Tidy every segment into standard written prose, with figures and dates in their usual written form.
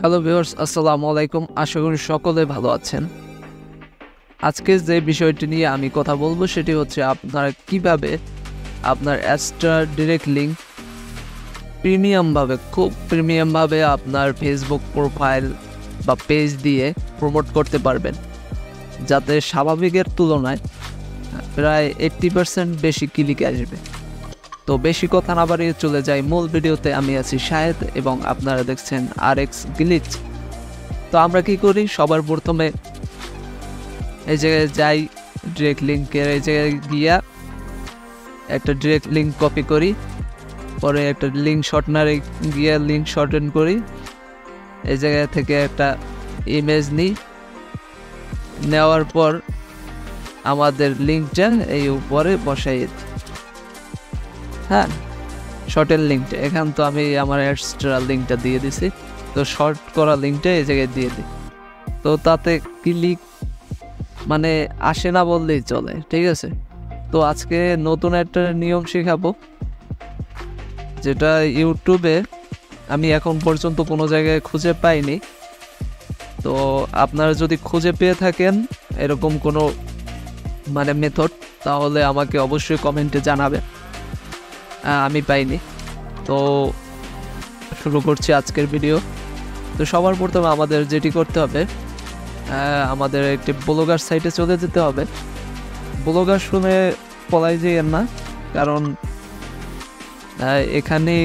Hello viewers, আসসালামু আলাইকুম। আশা করি সকলে ভালো আছেন। আজকে যে বিষয়টি নিয়ে আমি কথা বলবো সেটি হচ্ছে আপনারা কিভাবে আপনার অ্যাডসটা ডিরেক্ট লিঙ্ক খুব প্রিমিয়ামভাবে আপনার ফেসবুক প্রোফাইল বা পেজ দিয়ে প্রমোট করতে পারবেন, যাতে স্বাভাবিকের তুলনায় প্রায় 80% বেশি ক্লিক আসবে। তো বেশি কথা না বাড়িয়ে চলে যাই মূল ভিডিওতে। আমি আছি শাহেদ এবং আপনারা দেখছেন RX গ্লিচ। তো আমরা কি করি, সবার প্রথমে এই জায়গায় যাই, ডিরেক্ট লিঙ্কের এই জায়গায় গিয়া একটা ডিরেক্ট লিঙ্ক কপি করি, পরে একটা লিঙ্ক শর্টনারে গিয়ে লিঙ্ক শর্টেন করি, এই জায়গা থেকে একটা ইমেজ নিই, নেওয়ার পর আমাদের লিঙ্কটা এই উপরে বসাই। হ্যাঁ, শর্টের লিঙ্কটা এখান তো আমি আমার এক্সট্রা লিঙ্কটা দিয়ে দিছি, তো শর্ট করা লিঙ্কটা এই জায়গায় দিয়ে দিই। তো তাতে ক্লিক আসে না বললেই চলে, ঠিক আছে। তো আজকে নতুন একটা নিয়ম শেখাবো, যেটা ইউটিউবে আমি এখন পর্যন্ত কোনো জায়গায় খুঁজে পাইনি। তো আপনারা যদি খুঁজে পেয়ে থাকেন এরকম কোনো মেথড, তাহলে আমাকে অবশ্যই কমেন্টে জানাবেন। আমি পাইনি। তো শুরু করছি আজকের ভিডিও। তো সবার প্রথমে আমাদের যেটি করতে হবে, আমাদের একটি ব্লগার সাইটে চলে যেতে হবে। ব্লগার শুনে পলাই যাইয়েন না, কারণ এখানে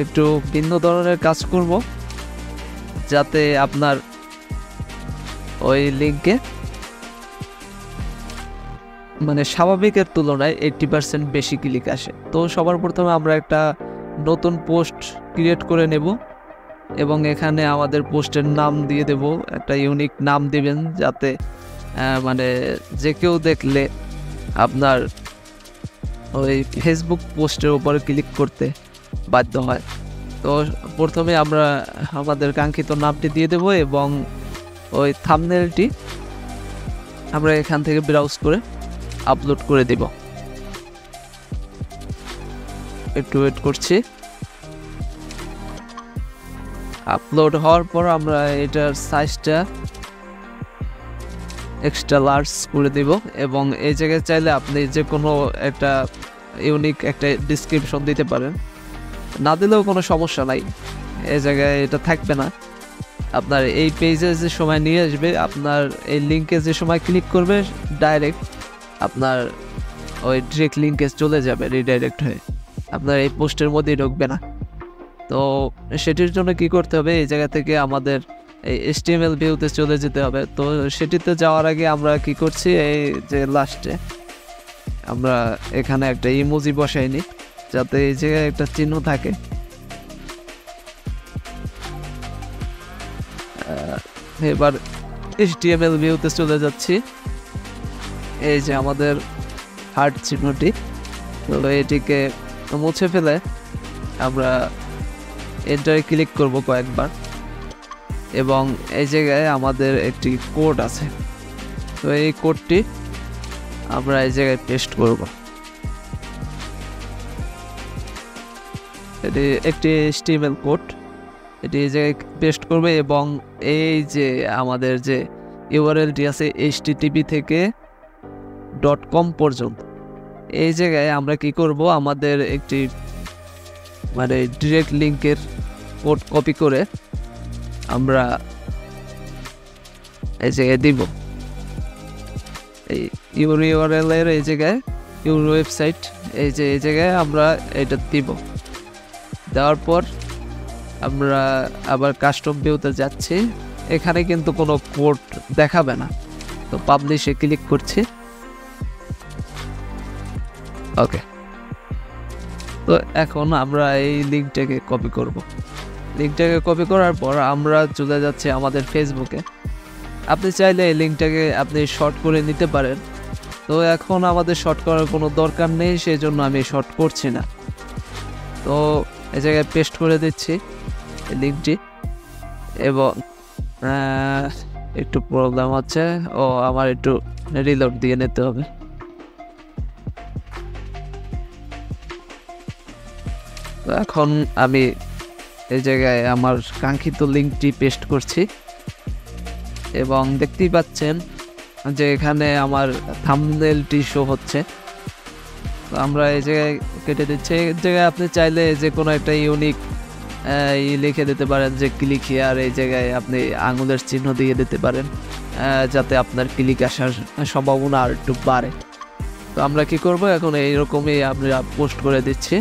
একটু ভিন্ন ধরনের কাজ করব, যাতে আপনার ওই লিঙ্কে স্বাভাবিকের তুলনায় 80% বেশি ক্লিক আসে। তো সবার প্রথমে আমরা একটা নতুন পোস্ট ক্রিয়েট করে নেব এবং এখানে আমাদের পোস্টের নাম দিয়ে দেব, একটা ইউনিক নাম দিবেন, যাতে যে কেউ দেখলে আপনার ওই ফেসবুক পোস্টের উপরে ক্লিক করতে বাধ্য হয়। তো প্রথমে আমরা আমাদের কাঙ্ক্ষিত নামটি দিয়ে দেব এবং ওই থাম্বনেলটি আমরা এখান থেকে ব্রাউজ করে আপলোড করে দেব। একটু ওয়েট করছি। আপলোড হওয়ার পর আমরা এটার সাইজটা এক্সট্রা লার্জ করে দেব এবং এই জায়গায় চাইলে আপনি যে কোনো একটা ইউনিক একটা ডিসক্রিপশন দিতে পারেন, না দিলেও কোনো সমস্যা নাই। এই জায়গায় এটা থাকবে না, আপনার এই পেজে যে সময় নিয়ে আসবে, আপনার এই লিঙ্কে যে সময় ক্লিক করবে ডাইরেক্ট আপনার ওই ডিরেক্ট লিঙ্কে চলে যাবে, রিডাইরেক্ট হয়ে আপনার এই পোস্টের মধ্যেই ঢুকবে না। তো সেটির জন্য কি করতে হবে, এই জায়গা থেকে আমাদের এই HTML ভিউতে চলে যেতে হবে। তো সেটিতে যাওয়ার আগে আমরা কি করছি, এই যে লাস্টে আমরা এখানে একটা ইমোজি বসাই নিই, যাতে এই জায়গায় একটা চিহ্ন থাকে। এবার HTML ভিউতে চলে যাচ্ছি, এই যে আমাদের হার্ট চিহ্নটি, তো এটিকে মুছে ফেলে আমরা এন্টারে ক্লিক করব কয়েকবার এবং এই জায়গায় আমাদের একটি কোড আছে। তো এই কোডটি আমরা এই জায়গায় পেস্ট করব। এটি একটি HTML কোড, এটি এই জায়গায় পেস্ট করবে এবং এই যে আমাদের যে ইউআরএলটি আছে http থেকে .com পর্যন্ত, এই জায়গায় আমরা কি করব, আমাদের একটি ডিরেক্ট লিঙ্কের কোড কপি করে আমরা এই জায়গায় দিব। এই ইউআরএল এর এই জায়গায় ইউর ওয়েবসাইট, এই জায়গায় আমরা এটা দিব। দেওয়ার পর আমরা আবার কাস্টম ভিউতে যাচ্ছি, এখানে কিন্তু কোনো কোড দেখাবে না। তো পাবলিশে ক্লিক করছি। ওকে, তো এখন আমরা এই লিঙ্কটাকে কপি করব। লিঙ্কটাকে কপি করার পর আমরা চলে যাচ্ছি আমাদের ফেসবুকে। আপনি চাইলে এই লিঙ্কটাকে আপনি শর্ট করে নিতে পারেন। তো এখন আমাদের শর্ট করার কোনো দরকার নেই, সেই জন্য আমি শর্ট করছি না। তো এই জায়গায় পেস্ট করে দিচ্ছি এই লিঙ্কটি এবং একটু প্রবলেম হচ্ছে, আমার একটু রিলোড দিয়ে নিতে হবে। এখন আমি এই জায়গায় আমার কাঙ্ক্ষিত লিঙ্কটি পেস্ট করছি এবং দেখতেই পাচ্ছেন যে এখানে আমার থাম্বনেলটি শো হচ্ছে। তো আমরা এই জায়গায় কেটে দিচ্ছি। এই জায়গায় আপনি চাইলে যে কোনো একটা ইউনিক লিখে দিতে পারেন যে ক্লিক হিয়ার, এই জায়গায় আপনি আঙুলের চিহ্ন দিয়ে দিতে পারেন যাতে আপনার ক্লিক আসার সম্ভাবনা আর একটু বাড়ে। তো আমরা কি করব এখন, এইরকমই আমরা পোস্ট করে দিচ্ছি।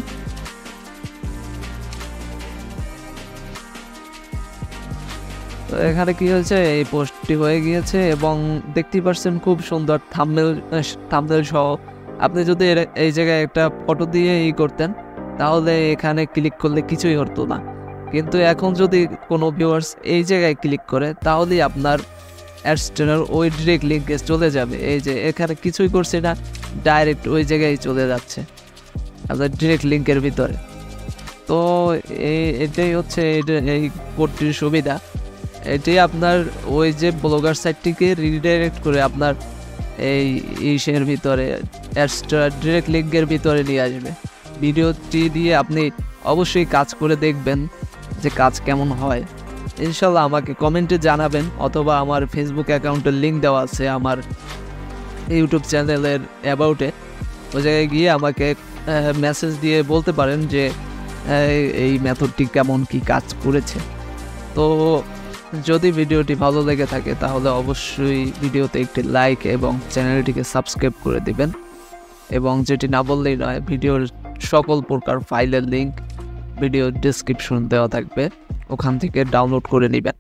তো এখানে কি হয়েছে, এই পোস্টটি হয়ে গিয়েছে এবং দেখতেই পাচ্ছেন খুব সুন্দর থাম্বনেল সহ। আপনি যদি এই জায়গায় একটা ফটো দিয়ে করতেন তাহলে এখানে ক্লিক করলে কিছুই হতো না, কিন্তু এখন যদি কোনো ভিউয়ার্স এই জায়গায় ক্লিক করে তাহলেই আপনার অ্যাডসটার ওই ডিরেক্ট লিঙ্কে চলে যাবে। এই যে এখানে কিছুই করছি না, ডাইরেক্ট ওই জায়গায় চলে যাচ্ছে আপনার ডিরেক্ট লিঙ্কের ভিতরে। তো এটাই হচ্ছে এই কোডটির সুবিধা। এটি আপনার ওই যে ব্লগার সাইটটিকে রিডাইরেক্ট করে আপনার এই ইসের ভিতরে অ্যাডসটার ডিরেক্ট লিঙ্কের ভিতরে নিয়ে আসবে। ভিডিওটি দিয়ে আপনি অবশ্যই কাজ করে দেখবেন যে কাজ কেমন হয়। ইনশাল্লাহ আমাকে কমেন্টে জানাবেন, অথবা আমার ফেসবুক অ্যাকাউন্টের লিঙ্ক দেওয়া আছে আমার ইউটিউব চ্যানেলের অ্যাবাউটে, ওই জায়গায় গিয়ে আমাকে মেসেজ দিয়ে বলতে পারেন যে এই মেথডটি কেমন কি কাজ করেছে। তো যদি ভিডিওটি ভালো লেগে থাকে তাহলে অবশ্যই ভিডিওতে একটি লাইক এবং চ্যানেলটিকে সাবস্ক্রাইব করে দিবেন। এবং যেটি না বললেই নয়, ভিডিওর সকল প্রকার ফাইলের লিঙ্ক ভিডিও ডেসক্রিপশন দেওয়া থাকবে, ওখান থেকে ডাউনলোড করে নেবেন।